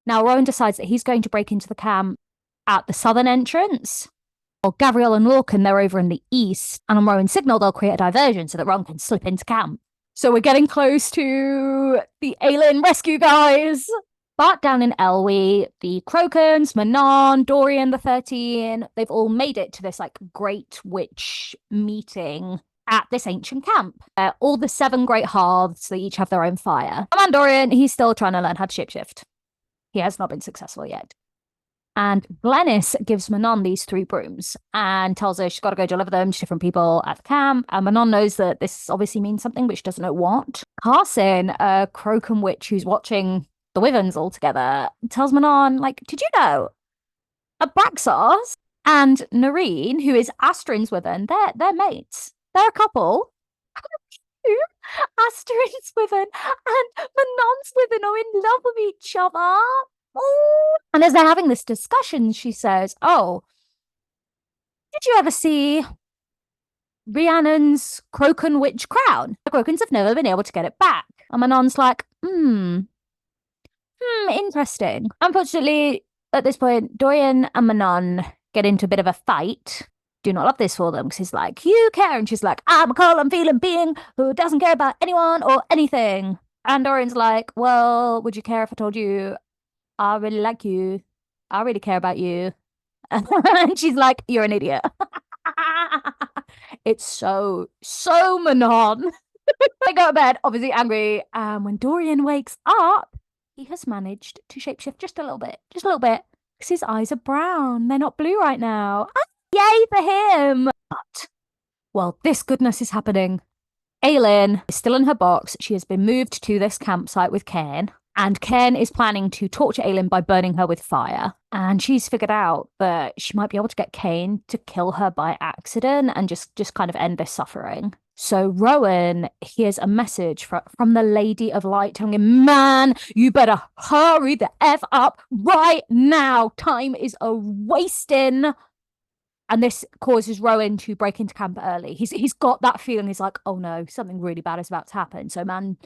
Now, Rowan decides that he's going to break into the camp at the southern entrance. Well, Gabrielle and Lorcan, they're over in the east, and on Rowan's signal, they'll create a diversion so that Rowan can slip into camp. So we're getting close to the alien rescue guys. But down in Elwë, the Crocans, Manon, Dorian the 13, they've all made it to this like great witch meeting at this ancient camp. All the 7 great hearths, they each have their own fire. And Dorian, he's still trying to learn how to shapeshift. He has not been successful yet. And Glennis gives Manon these 3 brooms and tells her she's got to go deliver them to different people at the camp. And Manon knows that this obviously means something, but she doesn't know what. Carson, a Crocan witch who's watching the Wyverns all together, tells Manon, like, did you know Abraxos and Noreen, who is Astrid's Wyvern, they're mates. They're a couple. Astrid's Wyvern and Manon's Wyvern are in love with each other. Oh. And as they're having this discussion, she says, oh, did you ever see Rhiannon's Crocan witch crown? The Crocans have never been able to get it back. And Manon's like, interesting. Unfortunately, at this point, Dorian and Manon get into a bit of a fight. Do not love this for them, because he's like, you care. And she's like, I'm a cold and feeling being who doesn't care about anyone or anything. And Dorian's like, well, would you care if I told you I really like you? I really care about you. And she's like, you're an idiot. It's so Manon. They go to bed, obviously angry. And when Dorian wakes up, he has managed to shapeshift just a little bit, because his eyes are brown. They're not blue right now. Yay for him! But while this goodness is happening, Aelin is still in her box. She has been moved to this campsite with Cain, and Cain is planning to torture Aelin by burning her with fire. And she's figured out that she might be able to get Cain to kill her by accident and just kind of end this suffering. So Rowan hears a message from the Lady of Light telling him, man, you better hurry the F up right now. Time is a-wasting. And this causes Rowan to break into camp early. He's got that feeling. He's like, oh no, something really bad is about to happen. So man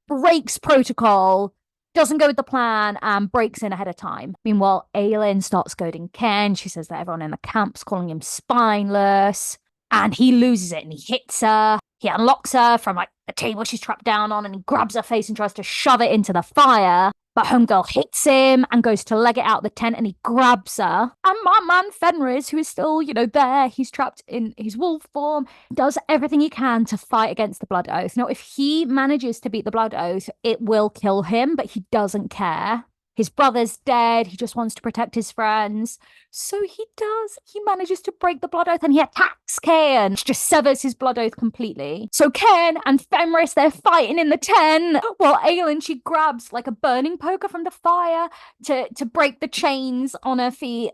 breaks protocol, doesn't go with the plan, and breaks in ahead of time. Meanwhile, Aelin starts goading Ken. She says that everyone in the camp's calling him spineless. And he loses it and he hits her. He unlocks her from like a table she's trapped down on, and he grabs her face and tries to shove it into the fire. But Homegirl hits him and goes to leg it out the tent, and he grabs her. And my man Fenris, who is still, there, he's trapped in his wolf form, does everything he can to fight against the Blood Oath. Now, if he manages to beat the Blood Oath, it will kill him, but he doesn't care. His brother's dead. He just wants to protect his friends. So he does. He manages to break the Blood Oath and he attacks Cain, which just severs his Blood Oath completely. So Cain and Fenris, they're fighting in the tent, while Aelin, she grabs like a burning poker from the fire to break the chains on her feet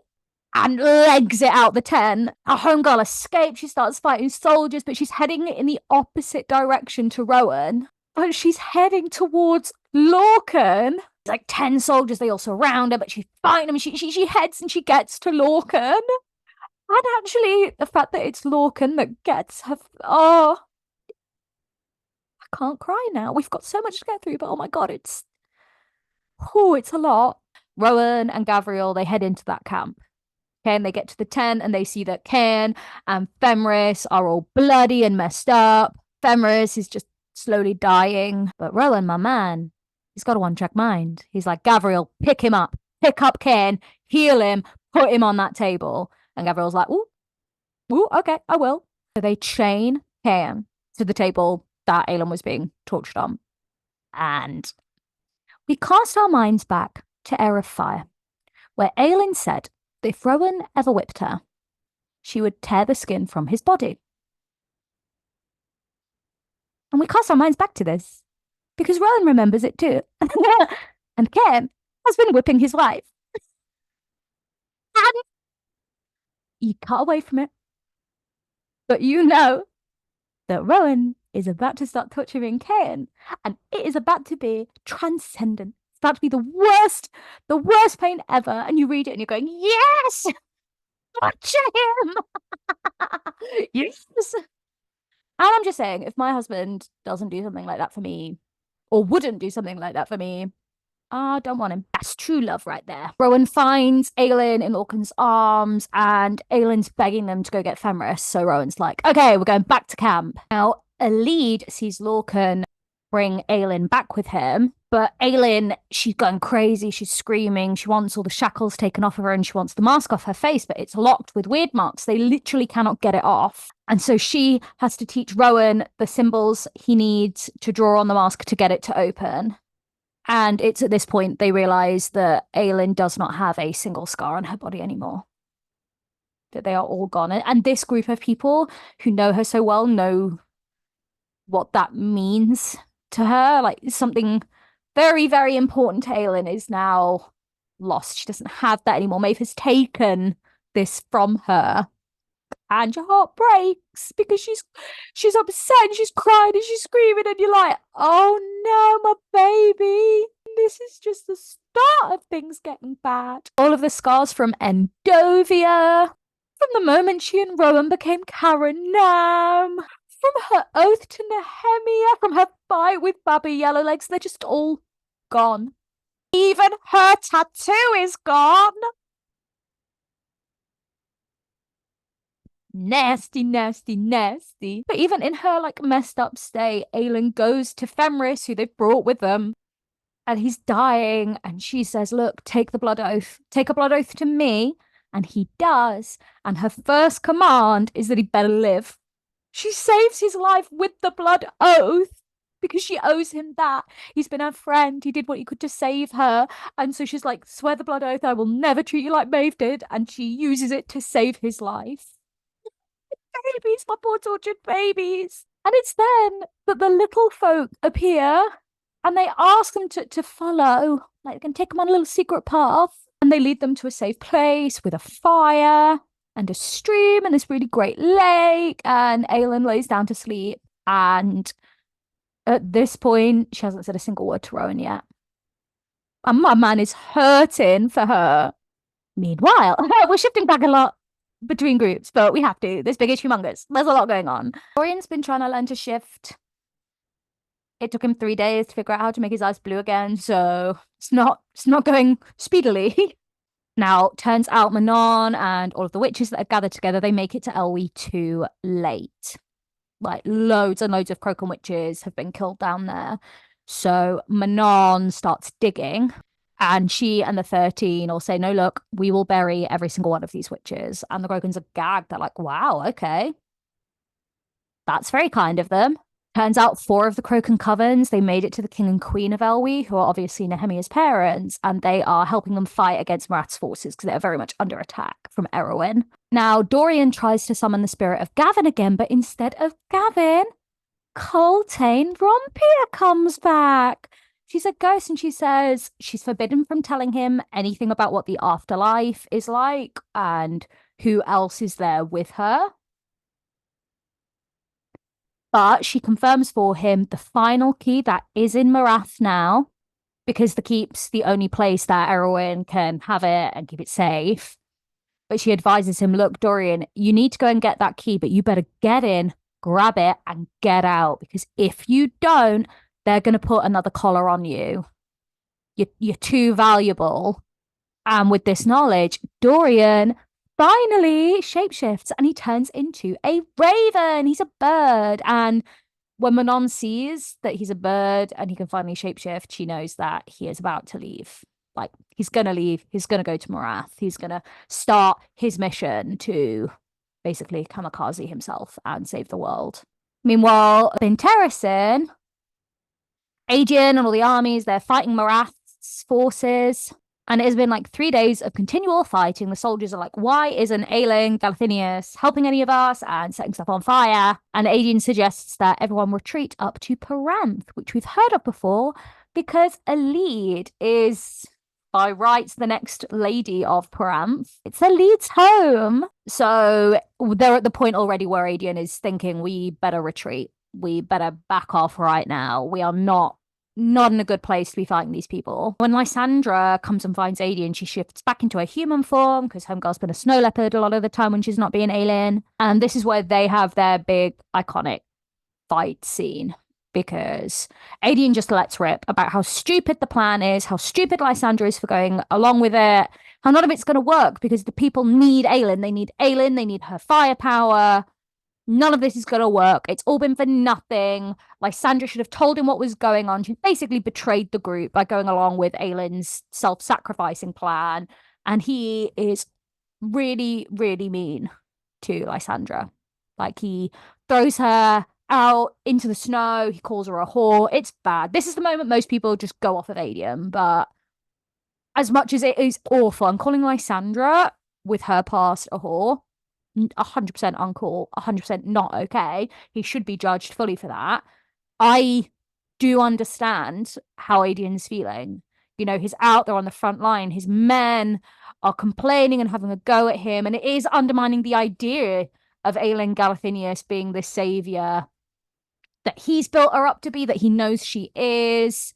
and legs it out the tent. Our homegirl escapes. She starts fighting soldiers, but she's heading in the opposite direction to Rowan. But she's heading towards Lorcan. Like 10 soldiers, they all surround her, but she's fighting them. She heads and she gets to Lorcan. And actually, the fact that it's Lorcan that gets her. Oh, I can't cry now. We've got so much to get through, but oh my god, it's a lot. Rowan and Gavriel, they head into that camp. Okay, and they get to the tent and they see that Cain and Fenris are all bloody and messed up. Fenris is just slowly dying. But Rowan, my man, he's got a one-track mind. He's like, Gavriel, pick him up. Pick up Cain, heal him, put him on that table. And Gavriel's like, ooh, okay, I will. So they chain Cain to the table that Aelin was being tortured on. And we cast our minds back to Heir of Fire, where Aelin said that if Rowan ever whipped her, she would tear the skin from his body. And we cast our minds back to this because Rowan remembers it too. And Cain has been whipping his wife. And you cut away from it. But you know that Rowan is about to start torturing Cain. And it is about to be transcendent. It's about to be the worst pain ever. And you read it and you're going, yes! Torture him! Yes! And I'm just saying, if my husband doesn't do something like that for me, or wouldn't do something like that for me, Ah, don't want him. That's true love right there. Rowan finds Aelin in Lorcan's arms, and Aelin's begging them to go get Fenris. So Rowan's like, okay, we're going back to camp. Now, a lead sees Lorcan bring Aelin back with him, but Aelin, she's going crazy. She's screaming. She wants all the shackles taken off of her and she wants the mask off her face, but it's locked with weird marks. They literally cannot get it off. And so she has to teach Rowan the symbols he needs to draw on the mask to get it to open. And it's at this point they realize that Aelin does not have a single scar on her body anymore. That they are all gone. And this group of people who know her so well know what that means to her. Like something very, very important to Aelin is now lost. She doesn't have that anymore. Maeve has taken this from her. And your heart breaks because she's upset and she's crying and she's screaming and you're like, oh no, my baby. This is just the start of things getting bad. All of the scars from Endovia, from the moment she and Rowan became Karanam, from her oath to Nehemia, from her fight with Babi Yellowlegs, they're just all gone. Even her tattoo is gone. Nasty, nasty, nasty. But even in her like messed up state, Aelin goes to Fenris, who they've brought with them, and he's dying. And she says, look, take the blood oath. Take a blood oath to me. And he does. And her first command is that he better live. She saves his life with the blood oath because she owes him that. He's been her friend. He did what he could to save her. And so she's like, swear the blood oath. I will never treat you like Maeve did. And she uses it to save his life. Babies, my poor tortured babies. And it's then that the little folk appear and they ask them to follow. Like they can take them on a little secret path. And they lead them to a safe place with a fire and a stream and this really great lake. And Aelin lays down to sleep. And at this point, she hasn't said a single word to Rowan yet. And my man is hurting for her. Meanwhile, we're shifting back a lot between groups, but we have to. This big is humongous. There's a lot going on. Dorian's been trying to learn to shift. It took him 3 days to figure out how to make his eyes blue again, so it's not going speedily. Now, turns out Manon and all of the witches that are gathered together, they make it to Elwë too late. Like loads and loads of Crochan witches have been killed down there. So Manon starts digging. And she and the 13 all say, no, look, we will bury every single one of these witches. And the Crocans are gagged. They're like, wow, okay. That's very kind of them. Turns out 4 of the Crochan covens, they made it to the king and queen of Elwë, who are obviously Nehemia's parents, and they are helping them fight against Marath's forces because they're very much under attack from Erwin. Now, Dorian tries to summon the spirit of Gavin again, but instead of Gavin, Coltane Rompia comes back. She's a ghost and she says she's forbidden from telling him anything about what the afterlife is like and who else is there with her. But she confirms for him the final key that is in Marath now, because the keep's the only place that Erwin can have it and keep it safe. But she advises him, look, Dorian, you need to go and get that key, but you better get in, grab it, and get out. Because if you don't, they're going to put another collar on you. You're too valuable. And with this knowledge, Dorian finally shapeshifts and he turns into a raven. He's a bird. And when Manon sees that he's a bird and he can finally shapeshift, she knows that he is about to leave. Like, he's going to leave. He's going to go to Marath. He's going to start his mission to basically kamikaze himself and save the world. Meanwhile, in Terrasen, Aegean and all the armies, they're fighting Marath's forces. And it has been like 3 days of continual fighting. The soldiers are like, why isn't Aelin Galathinius helping any of us and setting stuff on fire? And Aegean suggests that everyone retreat up to Paranth, which we've heard of before, because Alede is, by rights, the next lady of Paranth. It's Alede's home. So they're at the point already where Aegean is thinking, we better retreat. We better back off right now. We are not in a good place to be fighting these people. When Lysandra comes and finds Aegean, she shifts back into her human form because Homegirl's been a snow leopard a lot of the time when she's not being Aelin. And this is where they have their big, iconic fight scene because Adian just lets rip about how stupid the plan is, how stupid Lysandra is for going along with it, how none of it's going to work because the people need Aelin. They need Aelin, they need her firepower. None of this is going to work. It's all been for nothing. Lysandra should have told him what was going on. She basically betrayed the group by going along with Aelin's self-sacrificing plan. And he is really, really mean to Lysandra. Like, he throws her out into the snow. He calls her a whore. It's bad. This is the moment most people just go off of Adium. But as much as it is awful, I'm calling Lysandra with her past a whore. 100% uncool, 100% not okay. He should be judged fully for that. I do understand how Adian's feeling. You know, he's out there on the front line. His men are complaining and having a go at him, and it is undermining the idea of Aelin Galathinius being this savior that he's built her up to be, that he knows she is.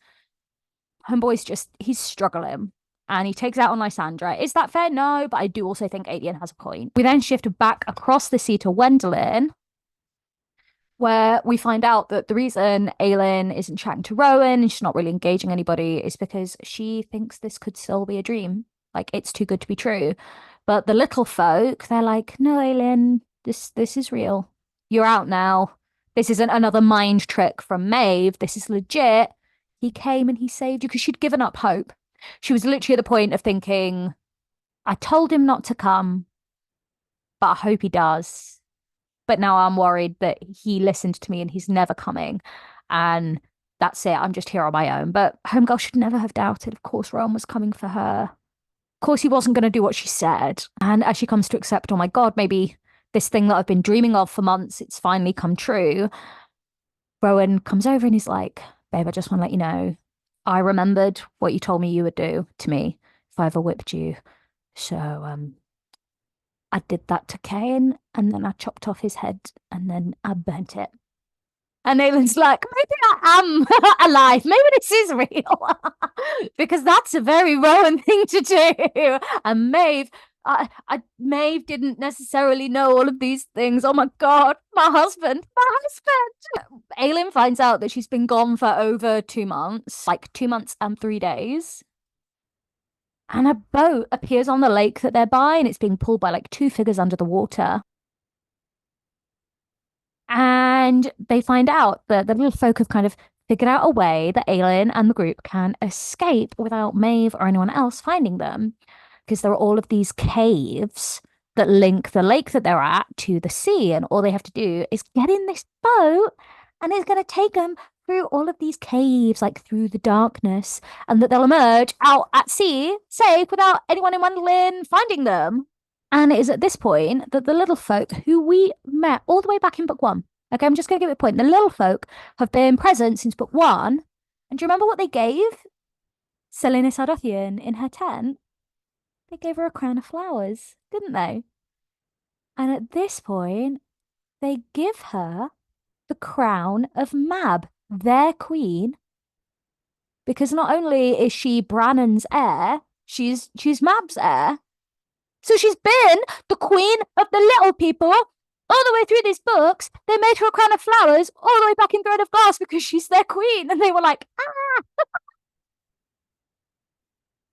Homeboy's just, he's struggling. And he takes out on Lysandra. Is that fair? No, but I do also think Adian has a point. We then shift back across the sea to Wendelin, where we find out that the reason Aelin isn't chatting to Rowan and she's not really engaging anybody is because she thinks this could still be a dream. Like, it's too good to be true. But the little folk, they're like, no, Aelin, this is real. You're out now. This isn't another mind trick from Maeve. This is legit. He came and he saved you, because she'd given up hope. She was literally at the point of thinking, I told him not to come, but I hope he does. But now I'm worried that he listened to me and he's never coming. And that's it. I'm just here on my own. But Homegirl should never have doubted. Of course, Rowan was coming for her. Of course, he wasn't going to do what she said. And as she comes to accept, oh my God, maybe this thing that I've been dreaming of for months, it's finally come true. Rowan comes over and he's like, babe, I just want to let you know, I remembered what you told me you would do to me if I ever whipped you. So I did that to Cain, and then I chopped off his head, and then I burnt it. And Aelin's like, maybe I am alive. Maybe this is real. Because that's a very Rowan thing to do. And Maeve didn't necessarily know all of these things. Oh my God, my husband. Aelin finds out that she's been gone for over 2 months, like 2 months and 3 days. And a boat appears on the lake that they're by, and it's being pulled by like 2 figures under the water. And they find out that the little folk have kind of figured out a way that Aelin and the group can escape without Maeve or anyone else finding them. Because there are all of these caves that link the lake that they're at to the sea. And all they have to do is get in this boat, and it's going to take them through all of these caves, like through the darkness, and that they'll emerge out at sea, safe, without anyone in Wendelin finding them. And it is at this point that the little folk who we met all the way back in book 1, okay, I'm just going to give it a point. The little folk have been present since book 1. And do you remember what they gave Selena Sardothian in her tent? They gave her a crown of flowers, didn't they? And at this point, they give her the crown of Mab, their queen. Because not only is she Brannon's heir, she's Mab's heir. So she's been the queen of the little people all the way through these books. They made her a crown of flowers all the way back in Throne of Glass because she's their queen. And they were like, ah.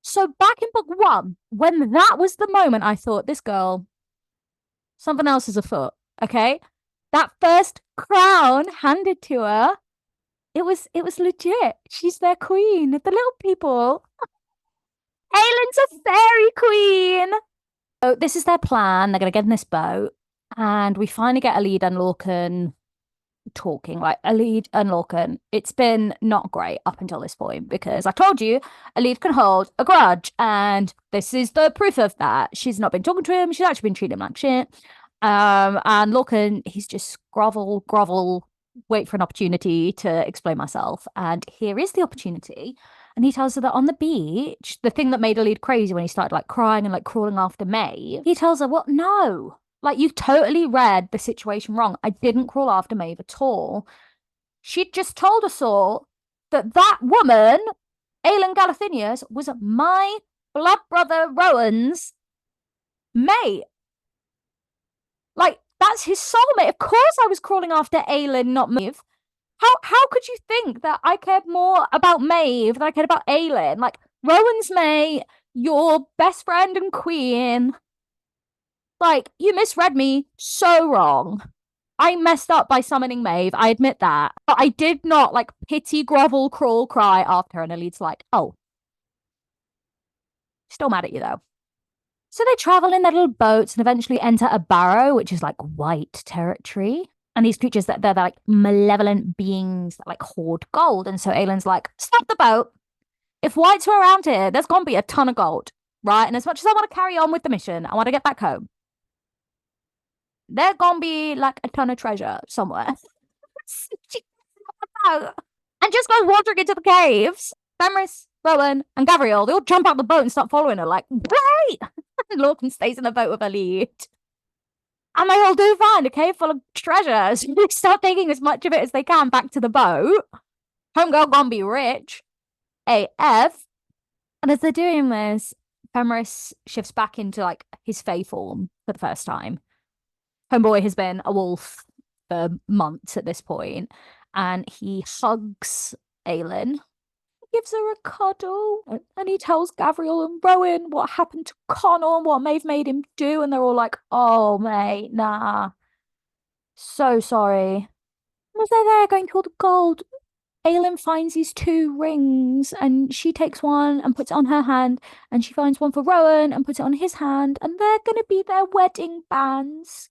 So back in book 1, when that was the moment, I thought, this girl, something else is afoot, okay? That first crown handed to her, it was legit. She's their queen of the little people. Aelin's a fairy queen. So this is their plan. They're going to get in this boat, and we finally get Alid and Lorcan talking. Like, Alid and Lorcan, it's been not great up until this point, because I told you Alid can hold a grudge, and this is the proof of that. She's not been talking to him. She's actually been treating him like shit. And Lorcan, he's just grovel, wait for an opportunity to explain myself. And here is the opportunity. And he tells her that on the beach, the thing that made Alid crazy when he started like crying and like crawling after Maeve, he tells her, what? No, like, you totally read the situation wrong. I didn't crawl after Maeve at all. She'd just told us all that that woman, Aelin Galathinius, was my blood brother Rowan's mate. Like, that's his soulmate. Of course I was crawling after Aelin, not Maeve. How could you think that I cared more about Maeve than I cared about Aelin? Like, Rowan's mate, your best friend and queen. Like, you misread me so wrong. I messed up by summoning Maeve. I admit that. But I did not like pity, grovel, crawl, cry after her. And Elite's like, oh, still mad at you though. So they travel in their little boats and eventually enter a barrow, which is like white territory. And these creatures that they're like malevolent beings that like hoard gold. And so Aelin's like, stop the boat. If whites were around here, there's gonna be a ton of gold, right? And as much as I want to carry on with the mission, I want to get back home. There's gonna be like a ton of treasure somewhere. And just goes wandering into the caves. Fenris, Rowan, and Gabriel, they all jump out the boat and start following her, like, wait! Lorcan stays in the boat with her lead. And they all do find a cave full of treasures. They start taking as much of it as they can back to the boat. Homegirl gonna be rich. AF. And as they're doing this, Fenris shifts back into like his Fae form for the first time. Homeboy has been a wolf for months at this point, and he hugs Aelin, gives her a cuddle, and he tells Gabriel and Rowan what happened to Connor and what Maeve made him do, and they're all like, oh, mate, nah. So sorry. As they're there going through all the gold, Aelin finds these two rings, and she takes one and puts it on her hand, and she finds one for Rowan and puts it on his hand, and they're going to be their wedding bands.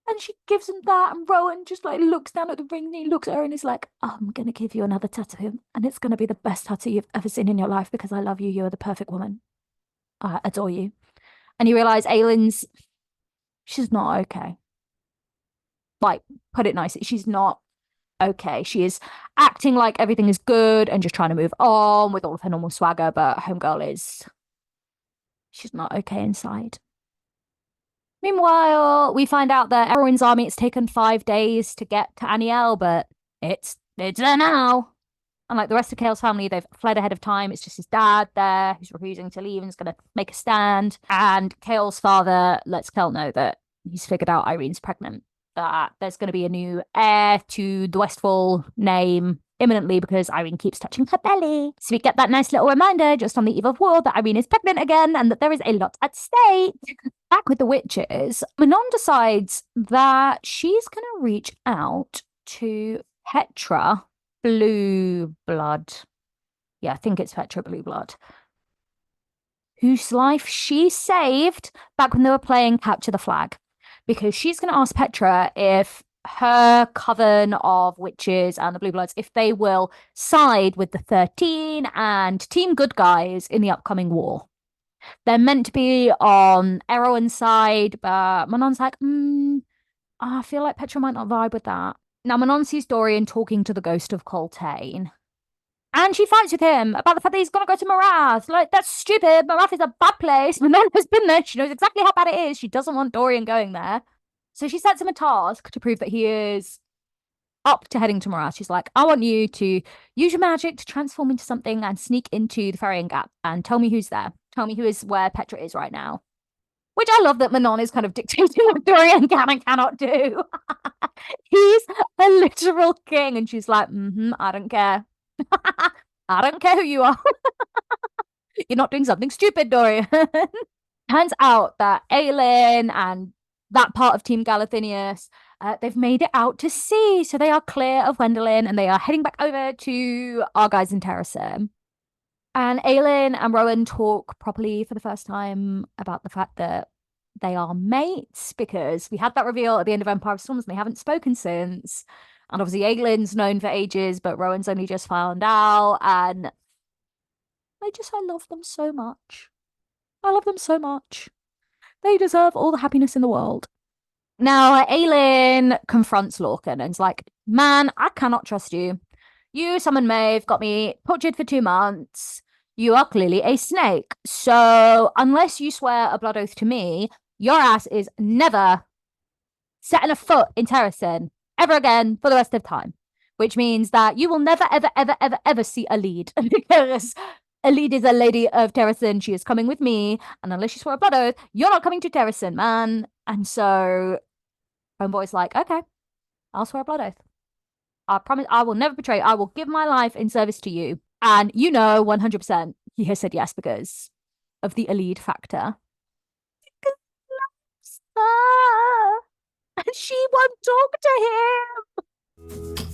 And she gives him that, and Rowan just like looks down at the ring, and he looks at her and is like, I'm gonna give you another tattoo, and it's gonna be the best tattoo you've ever seen in your life because I love you. You are the perfect woman. I adore you. And you realize she's not okay. Like, put it nicely, she's not okay. She is acting like everything is good and just trying to move on with all of her normal swagger, but she's not okay inside. Meanwhile, we find out that Erwin's army, it's taken 5 days to get to Aniel, but it's there now. And like the rest of Kale's family, they've fled ahead of time. It's just his dad there who's refusing to leave and is going to make a stand. And Kale's father lets Kale know that he's figured out Irene's pregnant, that there's going to be a new heir to the Westfall name imminently because Irene keeps touching her belly. So we get that nice little reminder just on the eve of war that Irene is pregnant again and that there is a lot at stake. Back with the witches, Manon decides that she's going to reach out to Petra Blue Blood. Yeah, I think it's Petra Blue Blood, whose life she saved back when they were playing Capture the Flag, because she's going to ask Petra if her coven of witches and the Blue Bloods, if they will side with the 13 and Team Good Guys in the upcoming war. They're meant to be on Errow's side, but Manon's like, I feel like Petra might not vibe with that. Now, Manon sees Dorian talking to the ghost of Coltane. And she fights with him about the fact that he's going to go to Marath. Like, that's stupid. Marath is a bad place. Manon has been there. She knows exactly how bad it is. She doesn't want Dorian going there. So she sets him a task to prove that he is up to heading to Marath. She's like, I want you to use your magic to transform into something and sneak into the Ferrying Gap and tell me who's there. Tell me who is where Petra is right now. Which I love that Manon is kind of dictating what Dorian can and cannot do. He's a literal king. And she's like, I don't care. I don't care who you are. You're not doing something stupid, Dorian. Turns out that Aelin and that part of Team Galathinius, they've made it out to sea. So they are clear of Wendelin and they are heading back over to our guys in Terrasen. And Aelin and Rowan talk properly for the first time about the fact that they are mates, because we had that reveal at the end of Empire of Storms and they haven't spoken since. And obviously Aelin's known for ages, but Rowan's only just found out. And I love them so much. I love them so much. They deserve all the happiness in the world. Now, Aelin confronts Lorcan and is like, man, I cannot trust you. You summoned Maeve, got me tortured for 2 months. You are clearly a snake. So unless you swear a blood oath to me, your ass is never setting a foot in Terrasen ever again for the rest of time. Which means that you will never, ever, ever, ever, ever see a lead. Because a lead is a lady of Terrasen. She is coming with me. And unless you swear a blood oath, you're not coming to Terrasen, man. And so Homeboy's like, okay, I'll swear a blood oath. I promise I will never betray you. I will give my life in service to you. And 100% he has said yes because of the Elite factor. And she won't talk to him.